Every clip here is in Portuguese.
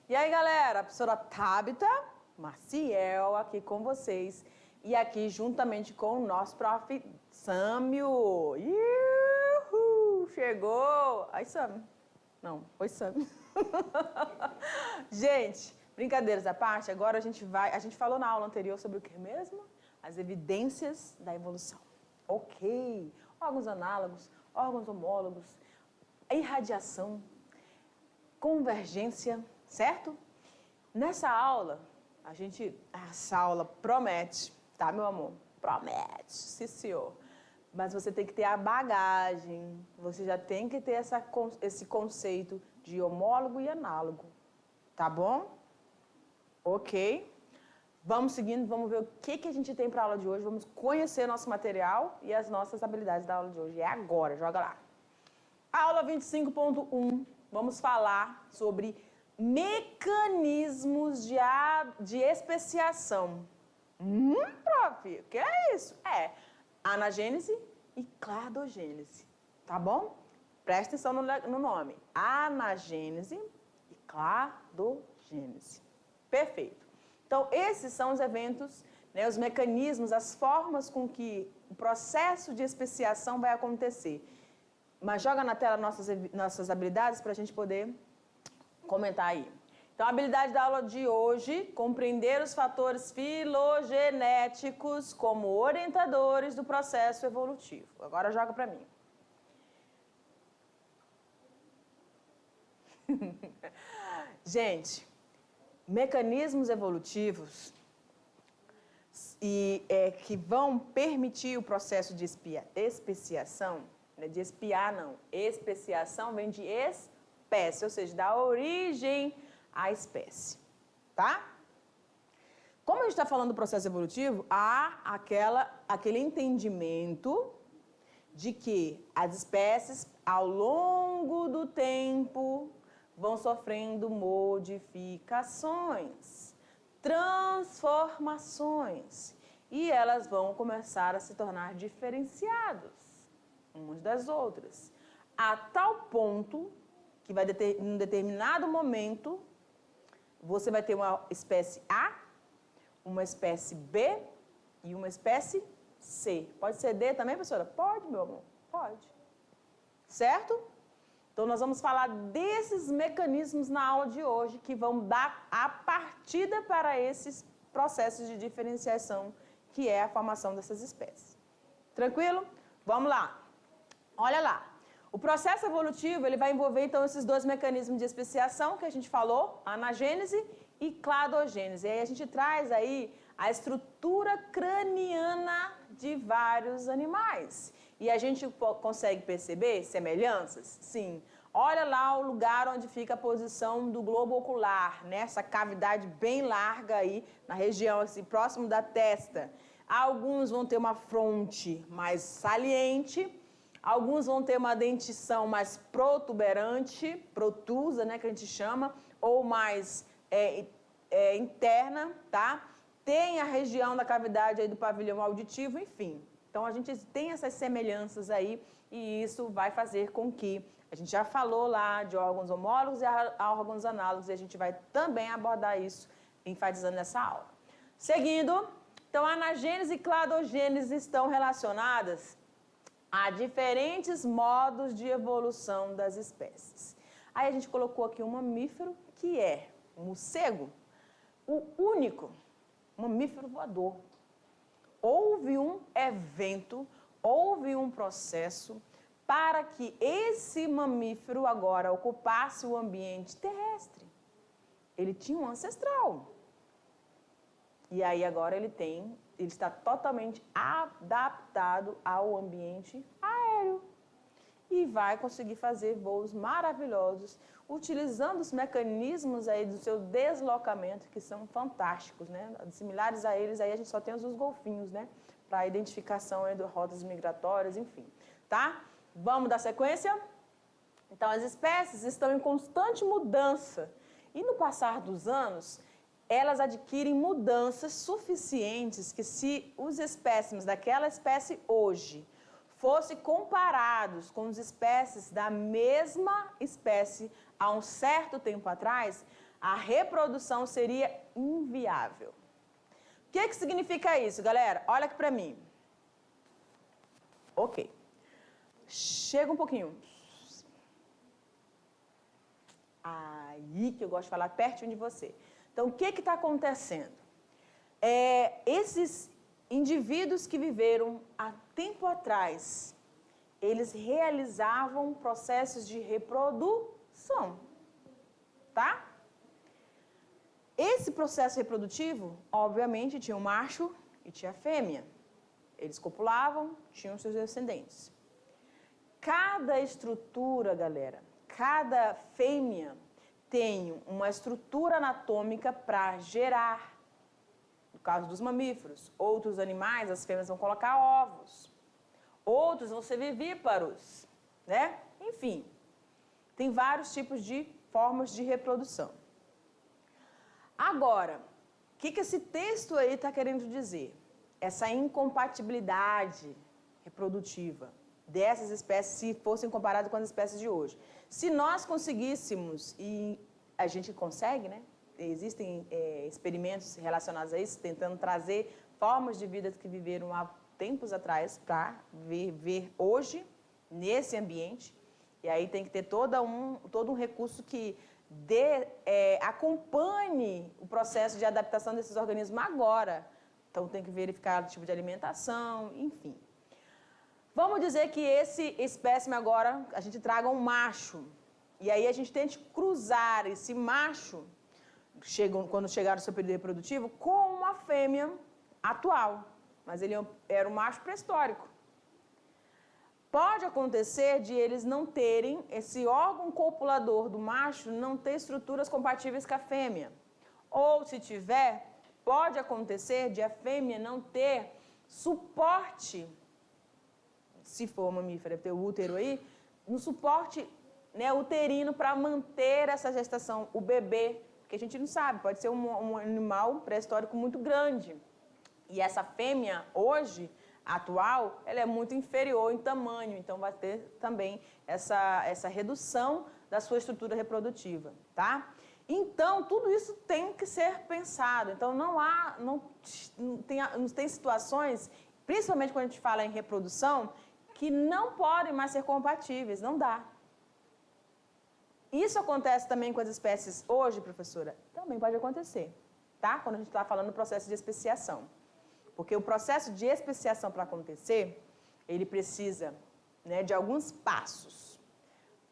E aí, galera, a professora Tabita Maciel aqui com vocês. E aqui juntamente com o nosso prof. Sâmio. Uhul, chegou! Aí, Sâmio. Não, oi, Sâmio. Gente, brincadeiras à parte, agora a gente falou na aula anterior sobre o que mesmo? As evidências da evolução. Ok. Órgãos análogos, órgãos homólogos, irradiação, convergência, certo? Nessa aula, essa aula promete, tá, meu amor? Promete, sim, senhor. Mas você tem que ter a bagagem, você já tem que ter esse conceito de homólogo e análogo, tá bom? Ok. Vamos seguindo, vamos ver o que a gente tem para a aula de hoje, vamos conhecer nosso material e as nossas habilidades da aula de hoje. É agora, joga lá. Aula 25.1, vamos falar sobre mecanismos de especiação. Prof, o que é isso? É anagênese e cladogênese, tá bom? Presta atenção no nome. Anagênese e cladogênese. Perfeito. Então, esses são os eventos, né, os mecanismos, as formas com que o processo de especiação vai acontecer. Mas joga na tela nossas habilidades para a gente poder comentar aí. Então, a habilidade da aula de hoje, compreender os fatores filogenéticos como orientadores do processo evolutivo. Agora joga para mim. Gente, mecanismos evolutivos que vão permitir o processo de especiação, né, de espiar não, especiação vem de espécie, ou seja, da origem à espécie, tá? Como a gente está falando do processo evolutivo, há aquele entendimento de que as espécies, ao longo do tempo, vão sofrendo modificações, transformações, e elas vão começar a se tornar diferenciadas umas das outras, a tal ponto que em um determinado momento você vai ter uma espécie A, uma espécie B e uma espécie C. Pode ser D também, professora? Pode, meu amor, pode. Certo? Então, nós vamos falar desses mecanismos na aula de hoje que vão dar a partida para esses processos de diferenciação, que é a formação dessas espécies. Tranquilo? Vamos lá. Olha lá. O processo evolutivo ele vai envolver, então, esses dois mecanismos de especiação que a gente falou, anagênese e cladogênese. E aí a gente traz aí a estrutura craniana de vários animais. E a gente consegue perceber semelhanças? Sim. Olha lá o lugar onde fica a posição do globo ocular, né? Essa cavidade bem larga aí, na região assim, próximo da testa. Alguns vão ter uma fronte mais saliente, alguns vão ter uma dentição mais protuberante, protusa, né, que a gente chama, ou mais interna, tá? Tem a região da cavidade aí do pavilhão auditivo, enfim. Então, a gente tem essas semelhanças aí e isso vai fazer com que... A gente já falou lá de órgãos homólogos e órgãos análogos e a gente vai também abordar isso, enfatizando nessa aula. Seguindo, então, anagênese e cladogênese estão relacionadas a diferentes modos de evolução das espécies. Aí a gente colocou aqui um mamífero que é o morcego, o único mamífero voador. Houve um evento, houve um processo para que esse mamífero agora ocupasse o ambiente terrestre. Ele tinha um ancestral. E aí agora ele está totalmente adaptado ao ambiente aéreo. E vai conseguir fazer voos maravilhosos, utilizando os mecanismos aí do seu deslocamento, que são fantásticos, né? Similares a eles, aí a gente só tem os golfinhos, né? Para a identificação aí de rotas migratórias, enfim, tá? Vamos dar sequência? Então, as espécies estão em constante mudança. E no passar dos anos, elas adquirem mudanças suficientes que se os espécimes daquela espécie hoje fossem comparados com as espécies da mesma espécie há um certo tempo atrás, a reprodução seria inviável. O que significa isso, galera? Olha aqui para mim. Ok. Chega um pouquinho. Aí que eu gosto de falar pertinho de você. Então, o que está acontecendo? Esses indivíduos que viveram há tempo atrás, eles realizavam processos de reprodução, tá? Esse processo reprodutivo, obviamente, tinha um macho e tinha a fêmea. Eles copulavam, tinham seus descendentes. Cada estrutura, galera, cada fêmea tem uma estrutura anatômica para gerar. No caso dos mamíferos, outros animais, as fêmeas vão colocar ovos. Outros vão ser vivíparos, né? Enfim, tem vários tipos de formas de reprodução. Agora, o que esse texto aí está querendo dizer? Essa incompatibilidade reprodutiva dessas espécies, se fossem comparadas com as espécies de hoje. Se nós conseguíssemos, e a gente consegue, né? Existem experimentos relacionados a isso, tentando trazer formas de vida que viveram há tempos atrás para ver hoje, nesse ambiente. E aí tem que ter todo um recurso que acompanhe o processo de adaptação desses organismos agora. Então tem que verificar o tipo de alimentação, enfim. Vamos dizer que esse espécime agora, a gente traga um macho. E aí a gente tente cruzar esse macho, quando chegar no seu período reprodutivo, com uma fêmea atual. Mas ele era um macho pré-histórico. Pode acontecer de eles não terem, esse órgão copulador do macho não ter estruturas compatíveis com a fêmea. Ou, se tiver, pode acontecer de a fêmea não ter suporte, se for mamífera, ter o útero aí, no suporte, né, uterino para manter essa gestação, o bebê, porque a gente não sabe, pode ser um animal pré-histórico muito grande. E essa fêmea, hoje, atual, ela é muito inferior em tamanho, então vai ter também essa redução da sua estrutura reprodutiva, tá? Então, tudo isso tem que ser pensado. Então, não tem situações, principalmente quando a gente fala em reprodução, que não podem mais ser compatíveis, não dá. Isso acontece também com as espécies hoje, professora? Também pode acontecer, tá? Quando a gente está falando do processo de especiação. Porque o processo de especiação para acontecer, ele precisa, né, de alguns passos.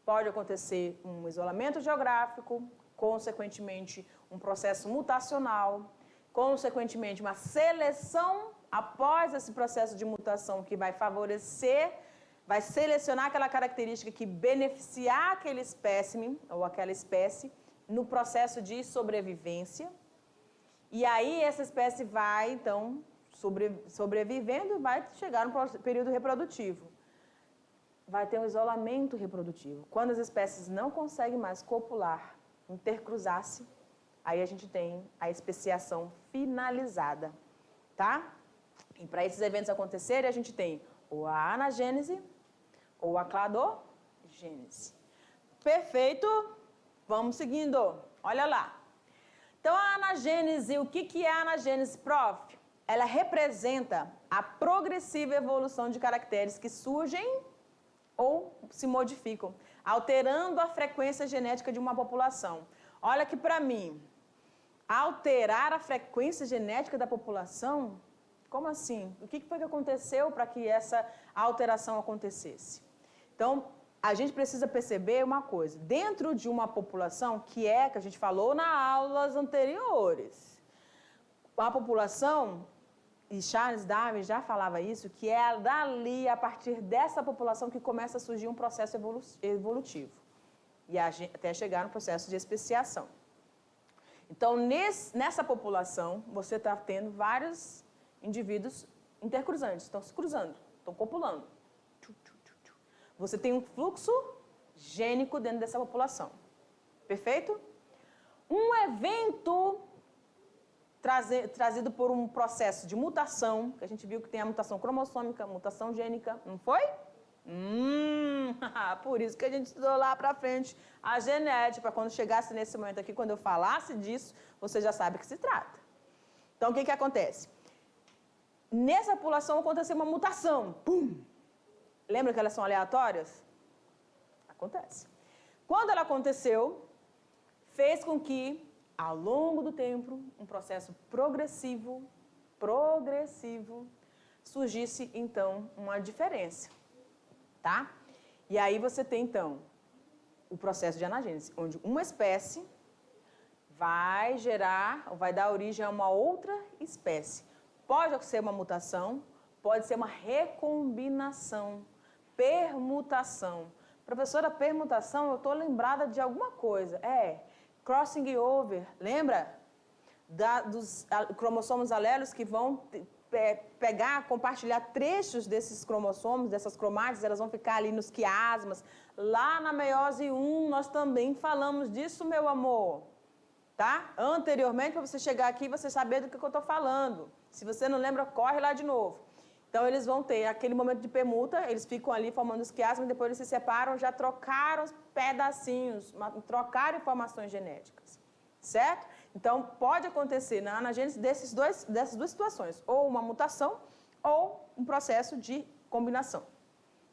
Pode acontecer um isolamento geográfico, consequentemente um processo mutacional, consequentemente uma seleção após esse processo de mutação que vai favorecer, vai selecionar aquela característica que beneficiar aquele espécime ou aquela espécie no processo de sobrevivência. E aí essa espécie vai, então, sobrevivendo e vai chegar no período reprodutivo. Vai ter um isolamento reprodutivo. Quando as espécies não conseguem mais copular, intercruzar-se, aí a gente tem a especiação finalizada, tá? E para esses eventos acontecerem, a gente tem ou a anagênese ou a cladogênese. Perfeito? Vamos seguindo. Olha lá. Então, a anagênese, o que é a anagênese, prof? Ela representa a progressiva evolução de caracteres que surgem ou se modificam, alterando a frequência genética de uma população. Olha aqui para mim. Alterar a frequência genética da população? Como assim? O que foi que aconteceu para que essa alteração acontecesse? Então, a gente precisa perceber uma coisa. Dentro de uma população, que a gente falou nas aulas anteriores, a população, e Charles Darwin já falava isso, que é dali, a partir dessa população, que começa a surgir um processo evolutivo. E até chegar no processo de especiação. Então, nessa população, você está tendo vários indivíduos intercruzantes, estão se cruzando, estão copulando. Você tem um fluxo gênico dentro dessa população. Perfeito? Um evento trazido por um processo de mutação, que a gente viu que tem a mutação cromossômica, mutação gênica, não foi? Por isso que a gente estudou lá para frente a genética, para quando chegasse nesse momento aqui, quando eu falasse disso, você já sabe o que se trata. Então, o que acontece? Nessa população aconteceu uma mutação. Pum! Lembra que elas são aleatórias? Acontece. Quando ela aconteceu, fez com que, ao longo do tempo, um processo progressivo, surgisse, então, uma diferença. Tá? E aí você tem, então, o processo de anagênese, onde uma espécie vai gerar, ou vai dar origem a uma outra espécie. Pode ser uma mutação, pode ser uma recombinação, permutação. Professora, permutação, eu estou lembrada de alguma coisa. Crossing over, lembra? Dos cromossomos alelos que vão pegar, compartilhar trechos desses cromossomos, dessas cromátides, elas vão ficar ali nos quiasmas. Lá na meiose 1, nós também falamos disso, meu amor. Tá? Anteriormente, para você chegar aqui e você saber do que eu estou falando. Se você não lembra, corre lá de novo. Então, eles vão ter aquele momento de permuta, eles ficam ali formando os quiasmas, depois eles se separam, já trocaram os pedacinhos, trocaram informações genéticas. Certo? Então, pode acontecer na anagênese dessas duas situações, ou uma mutação, ou um processo de combinação.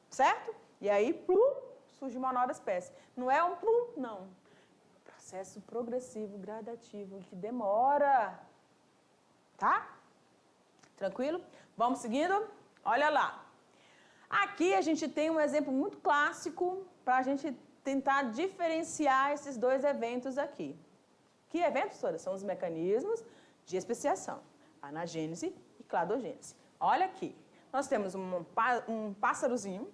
Certo? E aí, plum, surge uma nova espécie. Não é um plum, não. Processo progressivo, gradativo, que demora. Tá? Tranquilo? Vamos seguindo? Olha lá. Aqui a gente tem um exemplo muito clássico para a gente tentar diferenciar esses dois eventos aqui. Que eventos, professora? São os mecanismos de especiação, anagênese e cladogênese. Olha aqui, nós temos um pássarozinho.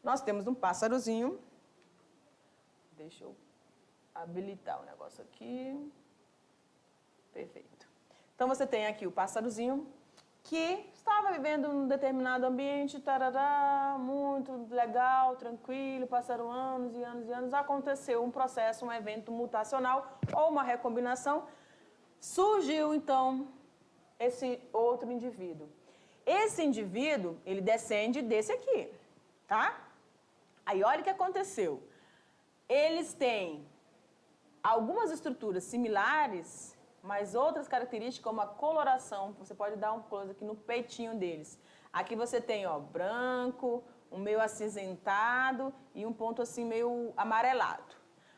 Nós temos um pássarozinho. Deixa eu habilitar o negócio aqui. Perfeito. Então, você tem aqui o pássarozinho que estava vivendo em um determinado ambiente, tarará, muito legal, tranquilo, passaram anos e anos e anos, aconteceu um processo, um evento mutacional ou uma recombinação, surgiu, então, esse outro indivíduo. Esse indivíduo, ele descende desse aqui, tá? Aí, olha o que aconteceu. Eles têm algumas estruturas similares, mas outras características, como a coloração, você pode dar um close aqui no peitinho deles. Aqui você tem, ó, branco, um meio acinzentado e um ponto assim meio amarelado.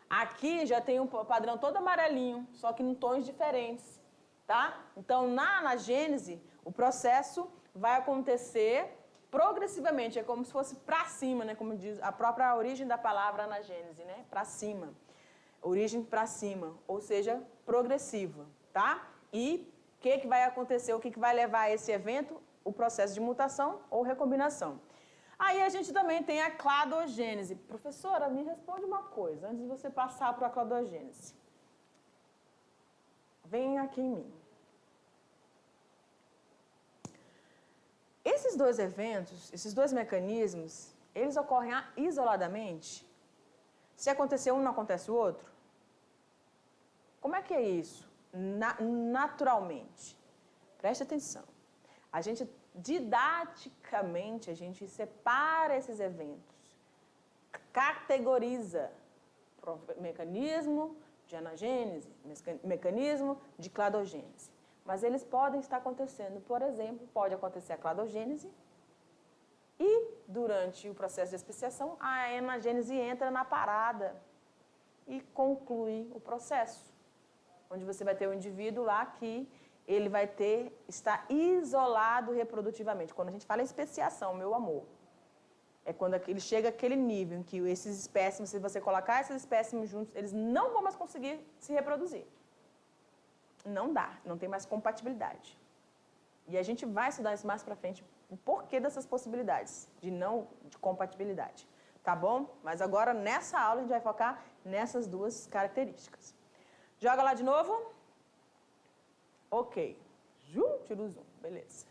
Aqui já tem um padrão todo amarelinho, só que em tons diferentes, tá? Então, na anagênese, o processo vai acontecer progressivamente, é como se fosse para cima, né? Como diz a própria origem da palavra anagênese, né? Para cima. Origem para cima, ou seja, progressiva, tá? E o que vai acontecer, o que vai levar a esse evento? O processo de mutação ou recombinação. Aí a gente também tem a cladogênese. Professora, me responde uma coisa, antes de você passar para a cladogênese. Vem aqui em mim. Esses dois eventos, esses dois mecanismos, eles ocorrem isoladamente? Se acontecer um, não acontece o outro? Como é que é isso? Naturalmente. Preste atenção. A gente, didaticamente, a gente separa esses eventos. Categoriza. Mecanismo de anagênese, mecanismo de cladogênese. Mas eles podem estar acontecendo. Por exemplo, pode acontecer a cladogênese e, durante o processo de especiação, a anagênese entra na parada e conclui o processo. Onde você vai ter um indivíduo lá que ele vai estar isolado reprodutivamente. Quando a gente fala em especiação, meu amor, é quando ele chega àquele nível em que esses espécimes, se você colocar esses espécimes juntos, eles não vão mais conseguir se reproduzir. Não dá, não tem mais compatibilidade. E a gente vai estudar isso mais para frente, o porquê dessas possibilidades de compatibilidade. Tá bom? Mas agora, nessa aula, a gente vai focar nessas duas características. Joga lá de novo. Ok. Tira o zoom. Beleza.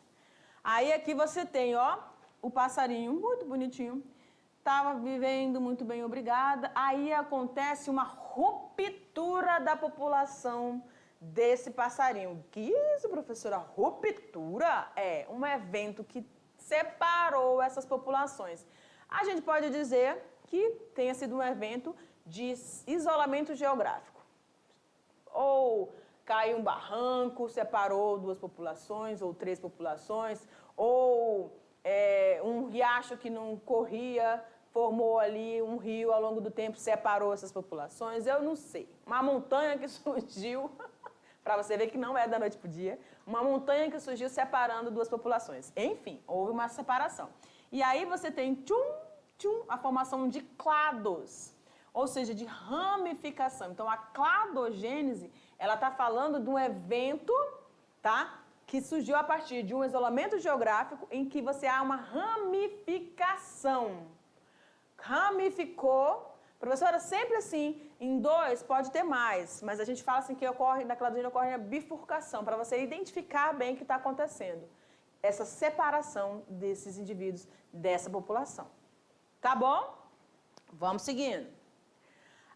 Aí aqui você tem, ó, o passarinho, muito bonitinho. Estava vivendo muito bem, obrigada. Aí acontece uma ruptura da população desse passarinho. Que isso, professora? Ruptura é um evento que separou essas populações? A gente pode dizer que tenha sido um evento de isolamento geográfico. Ou caiu um barranco, separou duas populações ou três populações, ou um riacho que não corria, formou ali um rio ao longo do tempo, separou essas populações, eu não sei. Uma montanha que surgiu, para você ver que não é da noite para o dia, uma montanha que surgiu separando duas populações. Enfim, houve uma separação. E aí você tem a formação de clados, ou seja, de ramificação. Então, a cladogênese, ela está falando de um evento, tá? Que surgiu a partir de um isolamento geográfico em que você há uma ramificação. Ramificou, professora, sempre assim, em dois pode ter mais, mas a gente fala assim que na cladogênese ocorre a bifurcação, para você identificar bem o que está acontecendo. Essa separação desses indivíduos, dessa população. Tá bom? Vamos seguindo.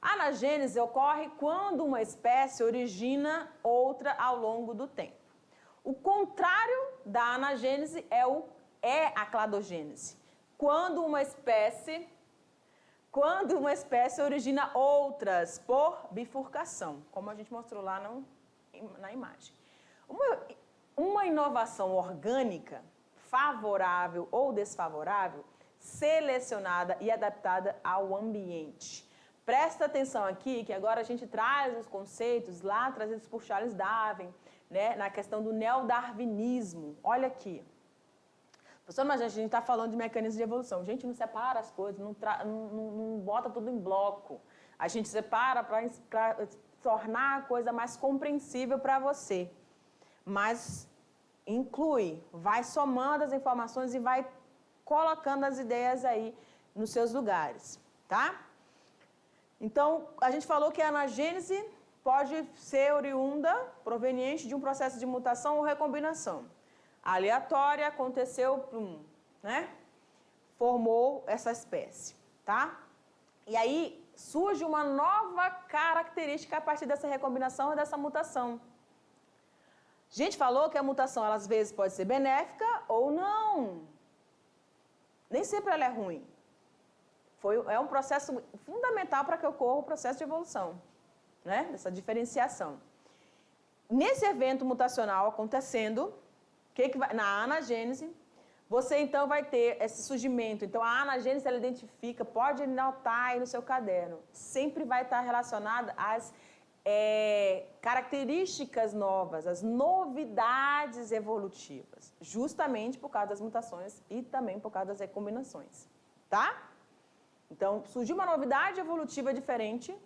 A anagênese ocorre quando uma espécie origina outra ao longo do tempo. O contrário da anagênese é a cladogênese. Quando uma espécie origina outras por bifurcação, como a gente mostrou lá na imagem. Uma inovação orgânica, favorável ou desfavorável, selecionada e adaptada ao ambiente. Presta atenção aqui que agora a gente traz os conceitos lá trazidos por Charles Darwin, né, na questão do neodarwinismo. Olha aqui. Professor, mas a gente está falando de mecanismos de evolução. A gente não separa as coisas, não bota tudo em bloco. A gente separa para tornar a coisa mais compreensível para você. Mas inclui, vai somando as informações e vai colocando as ideias aí nos seus lugares, tá? Então, a gente falou que a anagênese pode ser oriunda, proveniente de um processo de mutação ou recombinação. Aleatória, aconteceu, né? Formou essa espécie, tá? E aí surge uma nova característica a partir dessa recombinação e dessa mutação. A gente falou que a mutação, ela, às vezes, pode ser benéfica ou não. Nem sempre ela é ruim. É um processo fundamental para que ocorra o processo de evolução, né? Dessa diferenciação. Nesse evento mutacional acontecendo, na anagênese, você então vai ter esse surgimento. Então, a anagênese, ela identifica, pode anotar aí no seu caderno, sempre vai estar relacionada às características novas, as novidades evolutivas, justamente por causa das mutações e também por causa das recombinações, tá? Então, surgiu uma novidade evolutiva diferente,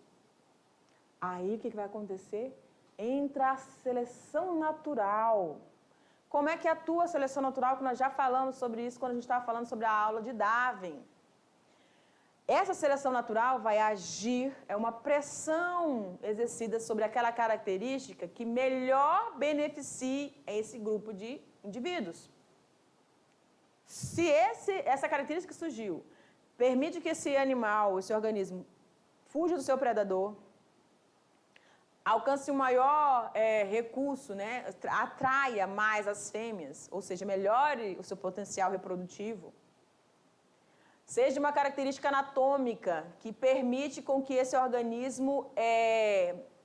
aí o que vai acontecer? Entra a seleção natural. Como é que atua a seleção natural, que nós já falamos sobre isso quando a gente estava falando sobre a aula de Darwin. Essa seleção natural vai agir, é uma pressão exercida sobre aquela característica que melhor beneficie esse grupo de indivíduos. Se essa característica que surgiu permite que esse animal, esse organismo, fuja do seu predador, alcance um maior recurso, né? Atraia mais as fêmeas, ou seja, melhore o seu potencial reprodutivo. Seja uma característica anatômica que permite com que esse organismo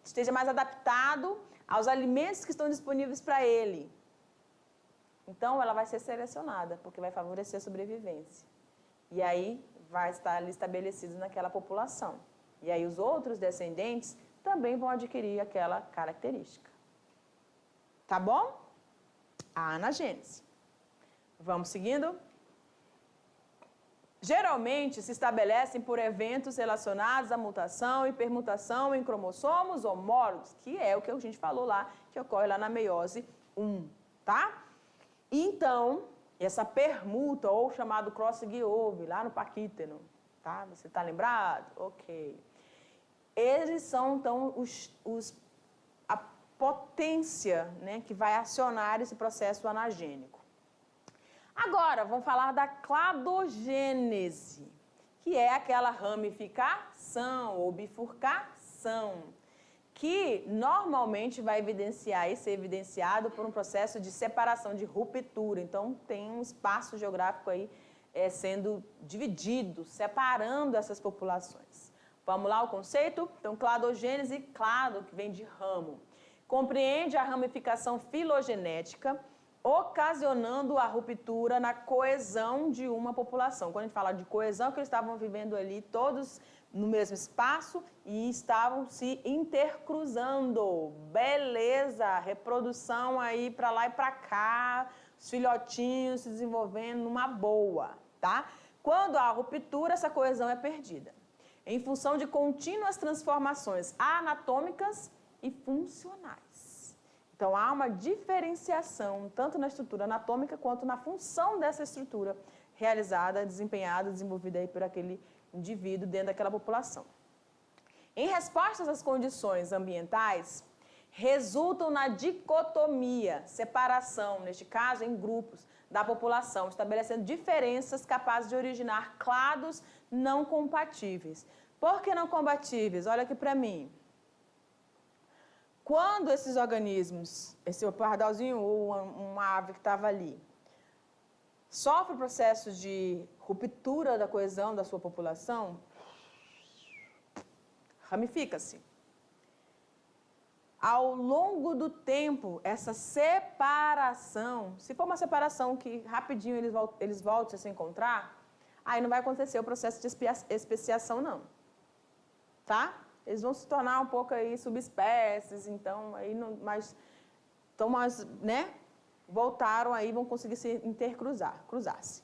esteja mais adaptado aos alimentos que estão disponíveis para ele. Então, ela vai ser selecionada, porque vai favorecer a sobrevivência. E aí, vai estar ali estabelecido naquela população. E aí, os outros descendentes também vão adquirir aquela característica. Tá bom? A anagênese. Vamos seguindo? Geralmente se estabelecem por eventos relacionados à mutação e permutação em cromossomos homólogos, que é o que a gente falou lá, que ocorre lá na meiose 1, tá? Então, essa permuta, ou chamado cross-guiove, lá no paquíteno, tá? Você está lembrado? Ok. Eles são, então, a potência, né, que vai acionar esse processo anagênico. Agora, vamos falar da cladogênese, que é aquela ramificação ou bifurcação, que normalmente vai evidenciar e ser evidenciado por um processo de separação, de ruptura. Então, tem um espaço geográfico aí sendo dividido, separando essas populações. Vamos lá o conceito? Então, cladogênese, clado, que vem de ramo. Compreende a ramificação filogenética, ocasionando a ruptura na coesão de uma população. Quando a gente fala de coesão, que eles estavam vivendo ali todos no mesmo espaço e estavam se intercruzando. Beleza, reprodução aí para lá e para cá, os filhotinhos se desenvolvendo numa boa, tá? Quando há ruptura, essa coesão é perdida, em função de contínuas transformações anatômicas e funcionais. Então, há uma diferenciação, tanto na estrutura anatômica quanto na função dessa estrutura realizada, desempenhada, desenvolvida aí por aquele indivíduo dentro daquela população. Em respostas às condições ambientais, resultam na dicotomia, separação, neste caso em grupos, da população, estabelecendo diferenças capazes de originar clados não compatíveis. Por que não compatíveis? Olha aqui para mim. Quando esses organismos, esse pardalzinho ou uma ave que estava ali, sofre o processo de ruptura da coesão da sua população, ramifica-se. Ao longo do tempo, essa separação, se for uma separação que rapidinho eles voltam a se encontrar, aí não vai acontecer o processo de especiação, não. Tá? Eles vão se tornar um pouco aí subespécies, então, aí não, mas, né? Voltaram aí, vão conseguir se cruzar-se.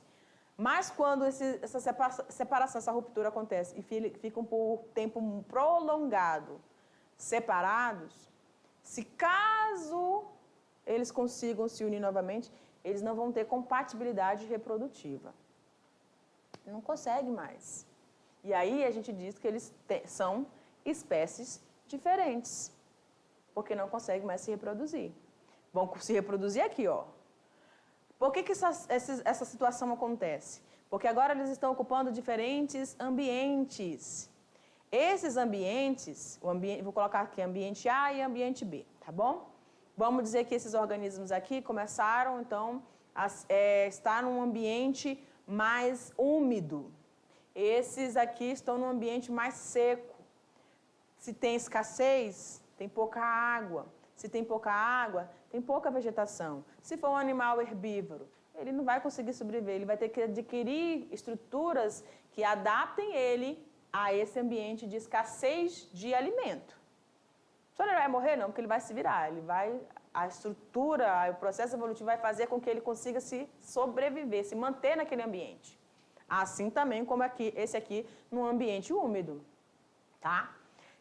Mas quando essa separação, essa ruptura acontece e ficam por tempo prolongado separados, se caso eles consigam se unir novamente, eles não vão ter compatibilidade reprodutiva. Não conseguem mais. E aí a gente diz que eles são espécies diferentes, porque não conseguem mais se reproduzir. Vão se reproduzir aqui, ó. Por que essa situação acontece? Porque agora eles estão ocupando diferentes ambientes. Esses ambientes, vou colocar aqui ambiente A e ambiente B, tá bom? Vamos dizer que esses organismos aqui começaram, então, a estar num ambiente mais úmido. Esses aqui estão num ambiente mais seco. Se tem escassez, tem pouca água. Se tem pouca água, tem pouca vegetação. Se for um animal herbívoro, ele não vai conseguir sobreviver, ele vai ter que adquirir estruturas que adaptem ele a esse ambiente de escassez de alimento. Só ele vai morrer? Não, porque ele vai se virar, a estrutura, o processo evolutivo vai fazer com que ele consiga se sobreviver, se manter naquele ambiente. Assim também como esse aqui, num ambiente úmido, tá?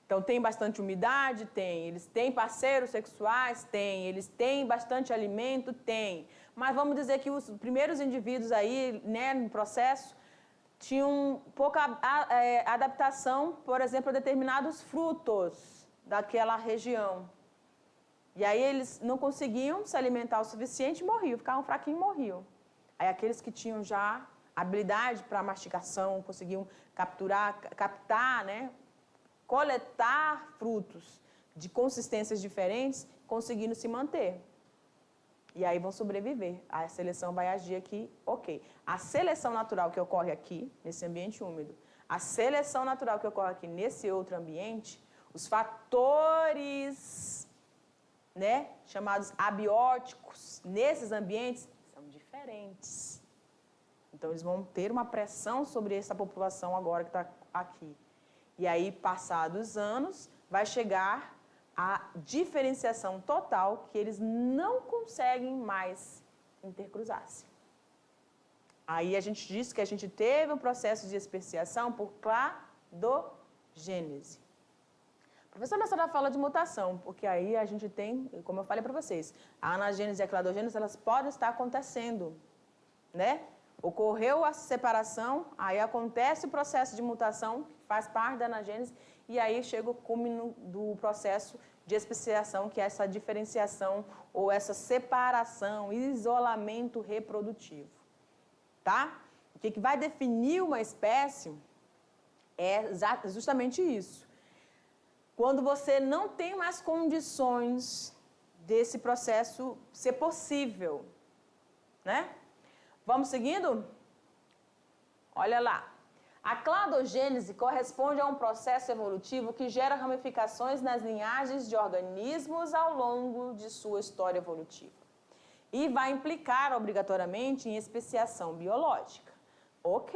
Então, tem bastante umidade? Tem. Eles têm parceiros sexuais? Tem. Eles têm bastante alimento? Tem. Mas vamos dizer que os primeiros indivíduos aí, né, no processo, tinham pouca adaptação, por exemplo, a determinados frutos daquela região. E aí eles não conseguiam se alimentar o suficiente e morriam, ficavam fraquinhos e morriam. Aí aqueles que tinham já habilidade para mastigação, conseguiam captar, né, coletar frutos de consistências diferentes, conseguindo se manter. E aí vão sobreviver. A seleção vai agir aqui, ok. A seleção natural que ocorre aqui, nesse ambiente úmido, a seleção natural que ocorre aqui nesse outro ambiente, os fatores, né, chamados abióticos, nesses ambientes, são diferentes. Então, eles vão ter uma pressão sobre essa população agora que está aqui. E aí, passados anos, vai chegar a diferenciação total que eles não conseguem mais intercruzar-se. Aí a gente disse que a gente teve um processo de especiação por cladogênese. A professora Nassara fala de mutação, porque aí a gente tem, como eu falei para vocês, a anagênese e a cladogênese, elas podem estar acontecendo, né? Ocorreu a separação, aí acontece o processo de mutação, que faz parte da anagênese, e aí chega o cúmulo do processo de especiação, que é essa diferenciação ou essa separação, isolamento reprodutivo. Tá? O que vai definir uma espécie é justamente isso. quando você não tem mais condições desse processo ser possível, né? Vamos seguindo? Olha lá. A cladogênese corresponde a um processo evolutivo que gera ramificações nas linhagens de organismos ao longo de sua história evolutiva e vai implicar obrigatoriamente em especiação biológica. Ok.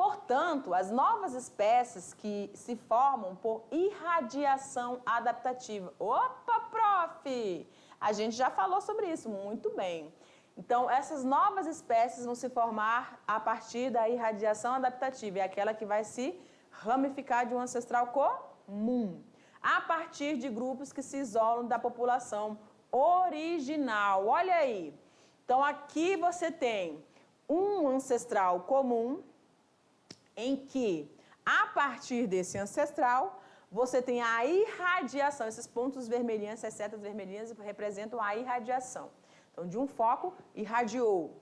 Portanto, as novas espécies que se formam por irradiação adaptativa. Opa, prof! A gente já falou sobre isso, muito bem. Então, essas novas espécies vão se formar a partir da irradiação adaptativa, é aquela que vai se ramificar de um ancestral comum, a partir de grupos que se isolam da população original. Olha aí. Então, aqui você tem um ancestral comum, em que, a partir desse ancestral, você tem a irradiação. Esses pontos vermelhinhos, essas setas vermelhinhas representam a irradiação. Então, de um foco, irradiou,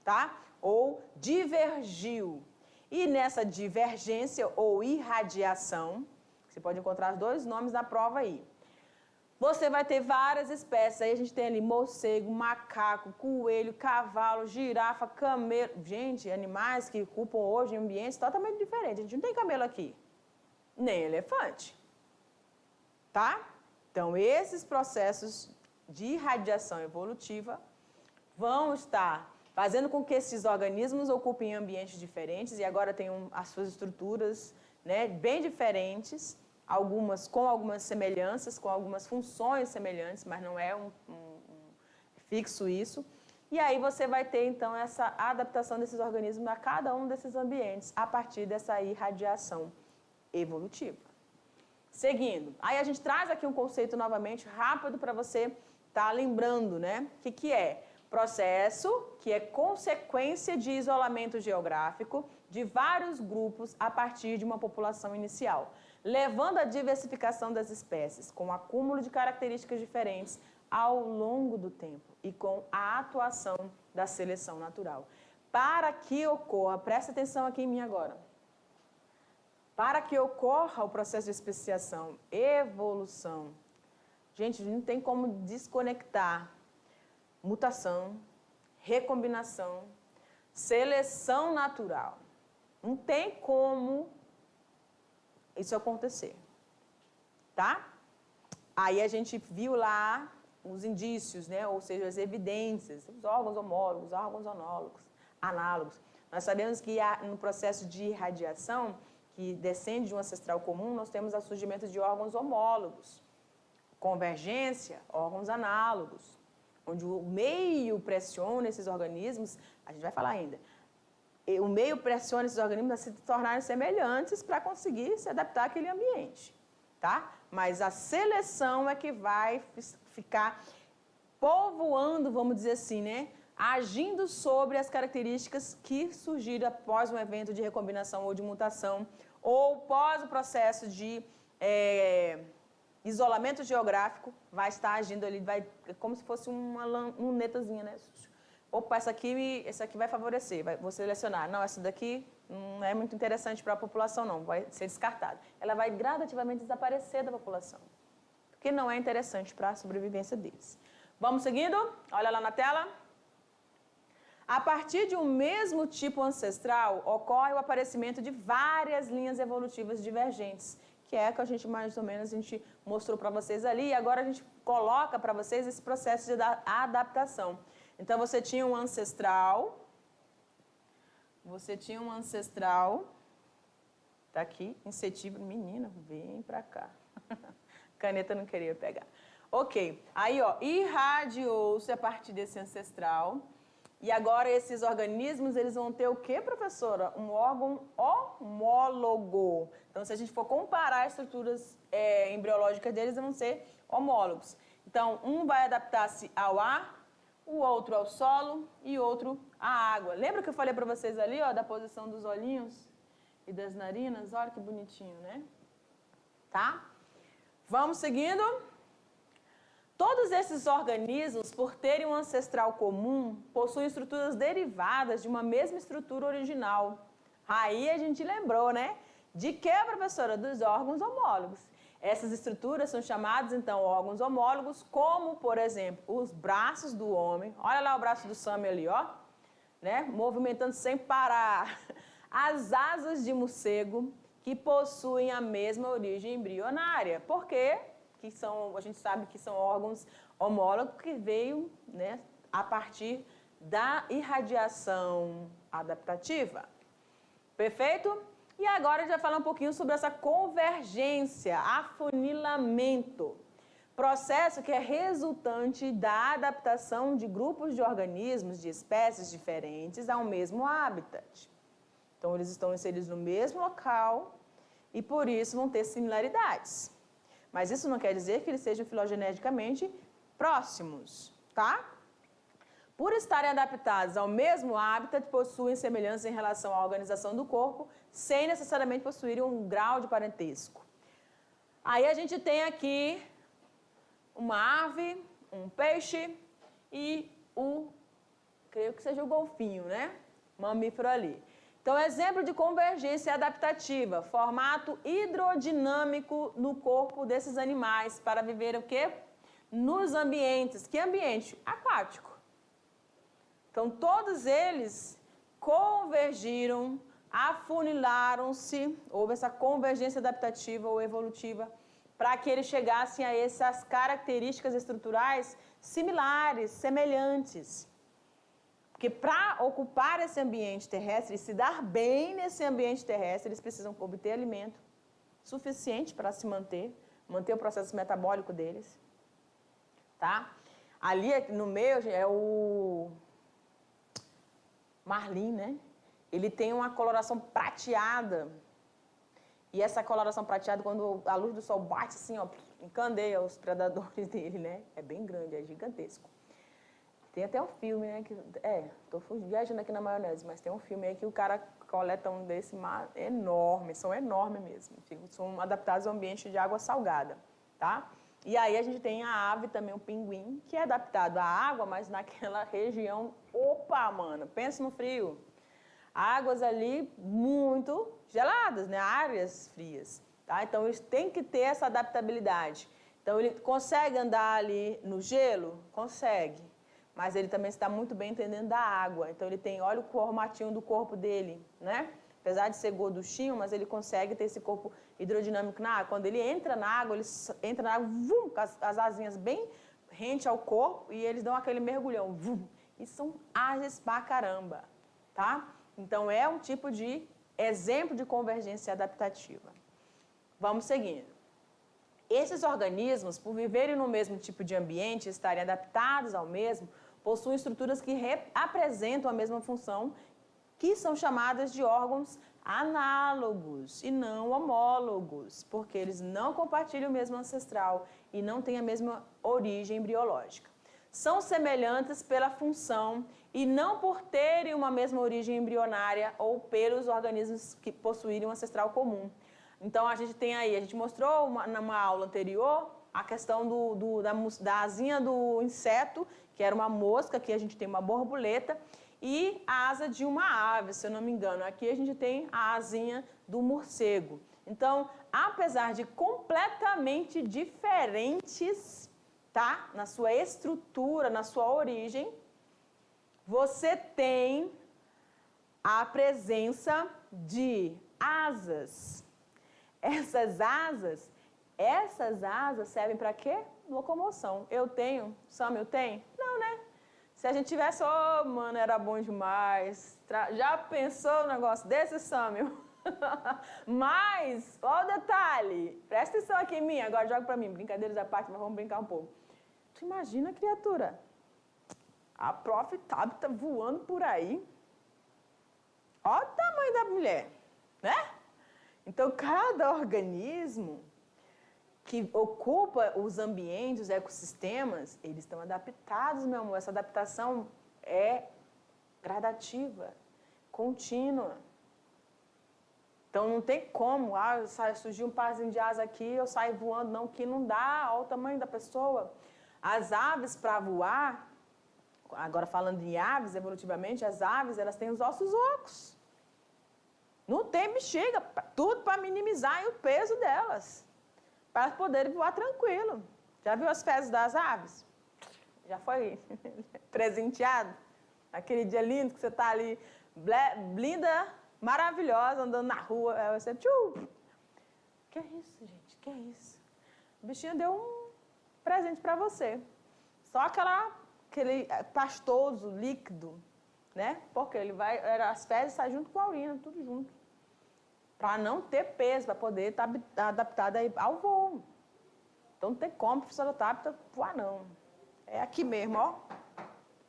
tá? Ou divergiu. E nessa divergência ou irradiação, você pode encontrar os dois nomes na prova aí. Você vai ter várias espécies. Aí a gente tem ali morcego, macaco, coelho, cavalo, girafa, camelo. Gente, animais que ocupam hoje em ambientes totalmente diferentes. A gente não tem camelo aqui, nem elefante, tá? Então, esses processos de irradiação evolutiva vão estar fazendo com que esses organismos ocupem ambientes diferentes e agora tenham as suas estruturas, né, bem diferentes, algumas com algumas semelhanças, com algumas funções semelhantes, mas não é fixo isso. E aí você vai ter, então, essa adaptação desses organismos a cada um desses ambientes a partir dessa irradiação evolutiva. Seguindo, aí a gente traz aqui um conceito novamente rápido para você estar lembrando, né? O que é? Processo que é consequência de isolamento geográfico de vários grupos a partir de uma população inicial, levando à diversificação das espécies, com acúmulo de características diferentes ao longo do tempo e com a atuação da seleção natural. Para que ocorra, presta atenção aqui em mim agora, para que ocorra o processo de especiação, evolução, gente, não tem como desconectar mutação, recombinação, seleção natural. Não tem como isso acontecer, tá? Aí a gente viu lá os indícios, né? Ou seja, as evidências, os órgãos homólogos, órgãos análogos. Nós sabemos que no processo de irradiação, que descende de um ancestral comum, nós temos o surgimento de órgãos homólogos. Convergência, órgãos análogos, onde o meio pressiona esses organismos, a gente vai falar ainda, o meio pressiona esses organismos a se tornarem semelhantes para conseguir se adaptar àquele ambiente, tá? Mas a seleção é que vai ficar povoando, vamos dizer assim, né? Agindo sobre as características que surgiram após um evento de recombinação ou de mutação, ou pós o processo de isolamento geográfico, vai estar agindo ali, como se fosse uma lunetazinha, né? Opa, essa aqui vai favorecer, vou selecionar. Não, essa daqui não é muito interessante para a população, não, vai ser descartada. Ela vai gradativamente desaparecer da população, porque não é interessante para a sobrevivência deles. Vamos seguindo? Olha lá na tela. A partir de um mesmo tipo ancestral, ocorre o aparecimento de várias linhas evolutivas divergentes, que é que a gente mais ou menos mostrou para vocês ali, e agora a gente coloca para vocês esse processo de adaptação. Então, você tinha um ancestral, tá aqui, insetível, menina, vem para cá. Caneta não queria pegar. Ok, aí ó, irradiou-se a partir desse ancestral, e agora esses organismos, eles vão ter o quê, professora? Um órgão homólogo. Então, se a gente for comparar as estruturas embriológicas deles, vão ser homólogos. Então, um vai adaptar-se ao ar, o outro ao solo e outro à água. Lembra que eu falei para vocês ali, ó, da posição dos olhinhos e das narinas? Olha que bonitinho, né? Tá? Vamos seguindo. Todos esses organismos, por terem um ancestral comum, possuem estruturas derivadas de uma mesma estrutura original. Aí a gente lembrou, né? De que, professora? Dos órgãos homólogos. Essas estruturas são chamadas, então, órgãos homólogos, como, por exemplo, os braços do homem. Olha lá o braço do Sami ali, ó, né? Movimentando sem parar. As asas de morcego, que possuem a mesma origem embrionária. Por quê? Que são, a gente sabe que são órgãos homólogos que veio, né, a partir da irradiação adaptativa. Perfeito? E agora a gente vai falar um pouquinho sobre essa convergência, afunilamento. Processo que é resultante da adaptação de grupos de organismos de espécies diferentes ao mesmo habitat. Então, eles estão inseridos no mesmo local e, por isso, vão ter similaridades. Mas isso não quer dizer que eles sejam filogeneticamente próximos, tá? Por estarem adaptados ao mesmo habitat, possuem semelhança em relação à organização do corpo, sem necessariamente possuírem um grau de parentesco. Aí a gente tem aqui uma ave, um peixe e creio que seja o golfinho, né? Mamífero ali. Então, exemplo de convergência adaptativa, formato hidrodinâmico no corpo desses animais para viver o quê? Nos ambientes. Que ambiente? Aquático. Então, todos eles convergiram, afunilaram-se, houve essa convergência adaptativa ou evolutiva para que eles chegassem a essas características estruturais similares, semelhantes. Porque para ocupar esse ambiente terrestre e se dar bem nesse ambiente terrestre, eles precisam obter alimento suficiente para se manter o processo metabólico deles. Tá? Ali no meio é o marlim, né? Ele tem uma coloração prateada. E essa coloração prateada, quando a luz do sol bate assim, ó, encandeia os predadores dele, né? É bem grande, é gigantesco. Tem até um filme, né? Tô viajando aqui na maionese, mas tem um filme aí que o cara coleta um desse enorme, são enormes mesmo. São adaptados ao ambiente de água salgada, tá? E aí a gente tem a ave também, o pinguim, que é adaptado à água, mas naquela região, opa, mano, pensa no frio. Águas ali muito geladas, né? Áreas frias, tá? Então, eles têm que ter essa adaptabilidade. Então, ele consegue andar ali no gelo? Consegue. Mas ele também está muito bem entendendo da água. Então, ele tem, olha o formatinho do corpo dele, né? Apesar de ser gorduchinho, mas ele consegue ter esse corpo hidrodinâmico na água. Quando ele entra na água, vum, com as asinhas bem rente ao corpo e eles dão aquele mergulhão. Vum, e são ágeis pra caramba, tá? Então, é um tipo de exemplo de convergência adaptativa. Vamos seguindo. Esses organismos, por viverem no mesmo tipo de ambiente, estarem adaptados ao mesmo, possuem estruturas que apresentam a mesma função, que são chamadas de órgãos análogos e não homólogos, porque eles não compartilham o mesmo ancestral e não têm a mesma origem embriológica. São semelhantes pela função e não por terem uma mesma origem embrionária ou pelos organismos que possuírem um ancestral comum. Então, a gente tem aí, a gente mostrou numa aula anterior a questão da asinha do inseto, que era uma mosca, aqui a gente tem uma borboleta, e a asa de uma ave, se eu não me engano. Aqui a gente tem a asinha do morcego. Então, apesar de completamente diferentes, tá? Na sua estrutura, na sua origem, você tem a presença de asas. Essas asas servem para quê? Locomoção. Eu tenho, Sam, eu tenho? Não, né? Se a gente tivesse, oh, mano, era bom demais. Já pensou no negócio desse, Samuel? Mas, ó o detalhe, presta atenção aqui em mim, agora joga pra mim, brincadeiras à parte, mas vamos brincar um pouco. Tu imagina, criatura, a prof. Tabita voando por aí, ó o tamanho da mulher, né? Então, cada organismo que ocupa os ambientes, os ecossistemas, eles estão adaptados, meu amor. Essa adaptação é gradativa, contínua. Então, não tem como, surgiu um parzinho de asa aqui, eu saio voando, não, que não dá, olha o tamanho da pessoa. As aves, para voar, agora falando de aves, evolutivamente, as aves, elas têm os ossos ocos. Não tem bexiga, tudo para minimizar o peso delas. para poderem voar tranquilo. Já viu as fezes das aves? Já foi presenteado? Aquele dia lindo que você está ali, linda, maravilhosa, andando na rua, aí você, que é isso, gente? Que é isso? O bichinho deu um presente para você. Só aquele pastoso, líquido, né? Porque as fezes saem junto com a urina, tudo junto. Para não ter peso, para poder estar adaptada ao voo. Então não tem como a professora Tabita voar, não. É aqui mesmo, ó.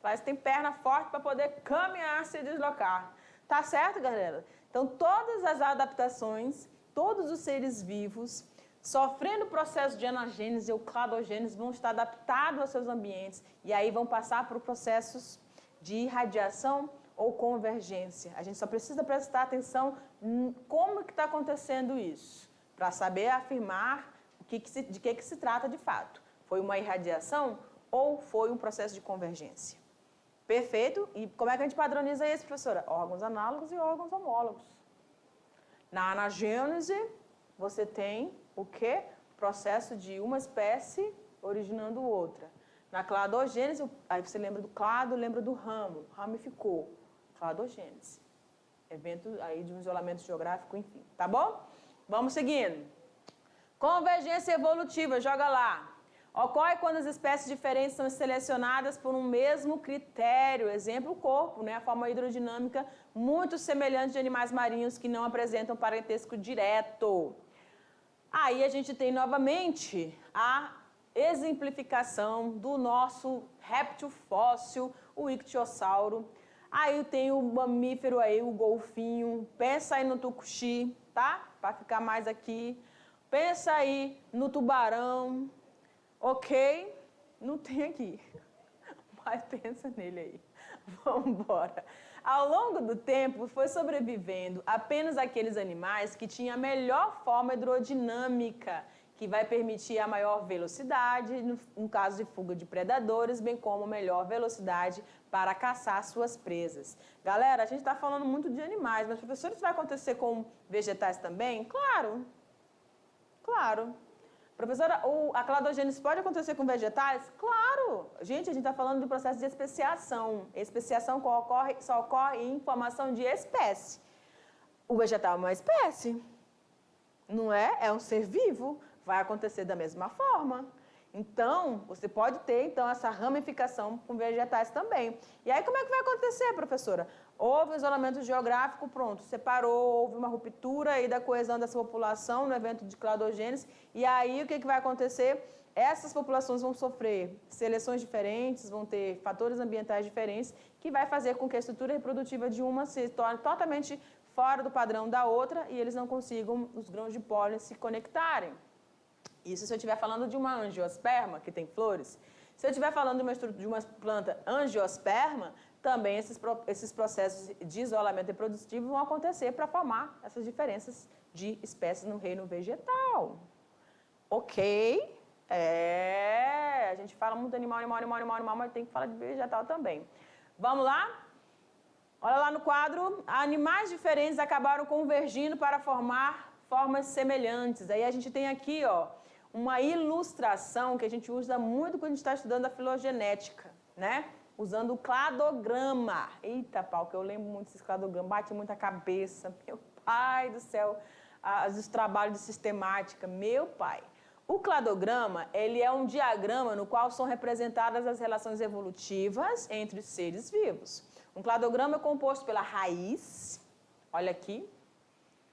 Mas tem perna forte para poder caminhar, se deslocar. Tá certo, galera? Então, todas as adaptações, todos os seres vivos, sofrendo o processo de anagênese ou cladogênese, vão estar adaptados aos seus ambientes e aí vão passar por processos de irradiação ou convergência. A gente só precisa prestar atenção em como que está acontecendo isso, para saber afirmar de que se trata de fato. Foi uma irradiação ou foi um processo de convergência? Perfeito. E como é que a gente padroniza isso, professora? Órgãos análogos e órgãos homólogos. Na anagênese, você tem o quê? Processo de uma espécie originando outra. Na cladogênese, aí você lembra do clado, lembra do ramo. Ramificou. Cladogênese. Evento aí de um isolamento geográfico, enfim. Tá bom? Vamos seguindo. Convergência evolutiva, joga lá. Ocorre quando as espécies diferentes são selecionadas por um mesmo critério. Exemplo, o corpo, né? A forma hidrodinâmica muito semelhante de animais marinhos que não apresentam parentesco direto. Aí a gente tem novamente a exemplificação do nosso réptil fóssil, o ictiossauro. Aí tem o mamífero aí, o golfinho. Pensa aí no tucuxi, tá? Para ficar mais aqui. Pensa aí no tubarão. Ok? Não tem aqui. Mas pensa nele aí. Vamos embora. Ao longo do tempo, foi sobrevivendo apenas aqueles animais que tinham a melhor forma hidrodinâmica, que vai permitir a maior velocidade, no caso de fuga de predadores, bem como melhor velocidade para caçar suas presas. Galera, a gente está falando muito de animais, mas, professor, isso vai acontecer com vegetais também? Claro. Claro. Professora, a cladogênese pode acontecer com vegetais? Claro! Gente, a gente está falando de processo de especiação. Especiação só ocorre em formação de espécie. O vegetal é uma espécie, não é? É um ser vivo, vai acontecer da mesma forma. Então, você pode ter essa ramificação com vegetais também. E aí, como é que vai acontecer, professora? Houve um isolamento geográfico, pronto, separou, houve uma ruptura aí da coesão dessa população no evento de cladogênese. E aí, o que vai acontecer? Essas populações vão sofrer seleções diferentes, vão ter fatores ambientais diferentes, que vai fazer com que a estrutura reprodutiva de uma se torne totalmente fora do padrão da outra e eles não consigam, os grãos de pólen, se conectarem. Isso se eu estiver falando de uma angiosperma, que tem flores. Se eu estiver falando de uma planta angiosperma, também esses processos de isolamento reprodutivo vão acontecer para formar essas diferenças de espécies no reino vegetal. Ok? A gente fala muito de animal, mas tem que falar de vegetal também. Vamos lá? Olha lá no quadro, animais diferentes acabaram convergindo para formar formas semelhantes. Aí a gente tem aqui, ó, uma ilustração que a gente usa muito quando a gente está estudando a filogenética, né? Usando o cladograma. Eita, pau, que eu lembro muito desses cladogramas, bate muita cabeça. Meu pai do céu, os trabalhos de sistemática, meu pai. O cladograma, ele é um diagrama no qual são representadas as relações evolutivas entre os seres vivos. Um cladograma é composto pela raiz, olha aqui,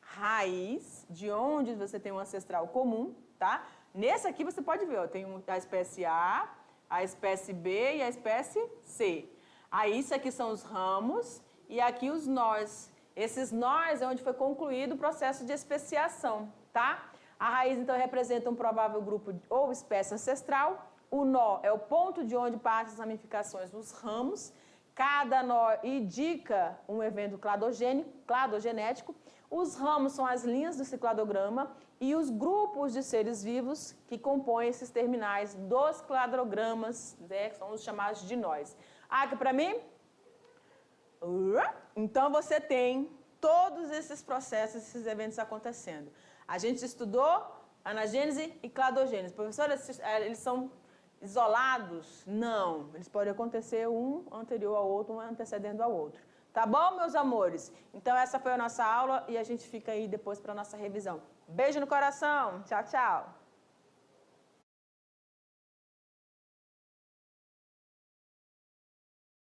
raiz, de onde você tem um ancestral comum, tá? Nesse aqui você pode ver, ó, tem a espécie A, a espécie B e a espécie C. Aí isso aqui são os ramos e aqui os nós. Esses nós é onde foi concluído o processo de especiação, tá? A raiz, então, representa um provável grupo ou espécie ancestral. O nó é o ponto de onde passam as ramificações dos ramos. Cada nó indica um evento cladogenético. Os ramos são as linhas do cladograma e os grupos de seres vivos que compõem esses terminais dos cladogramas, né, que são os chamados de nós. Aqui para mim? Então, você tem todos esses processos, esses eventos acontecendo. A gente estudou Anagênese e cladogênese. Professora, eles são isolados? Não. Eles podem acontecer um anterior ao outro, um antecedendo ao outro. Tá bom, meus amores? Então, essa foi a nossa aula e a gente fica aí depois para a nossa revisão. Beijo no coração. Tchau, tchau.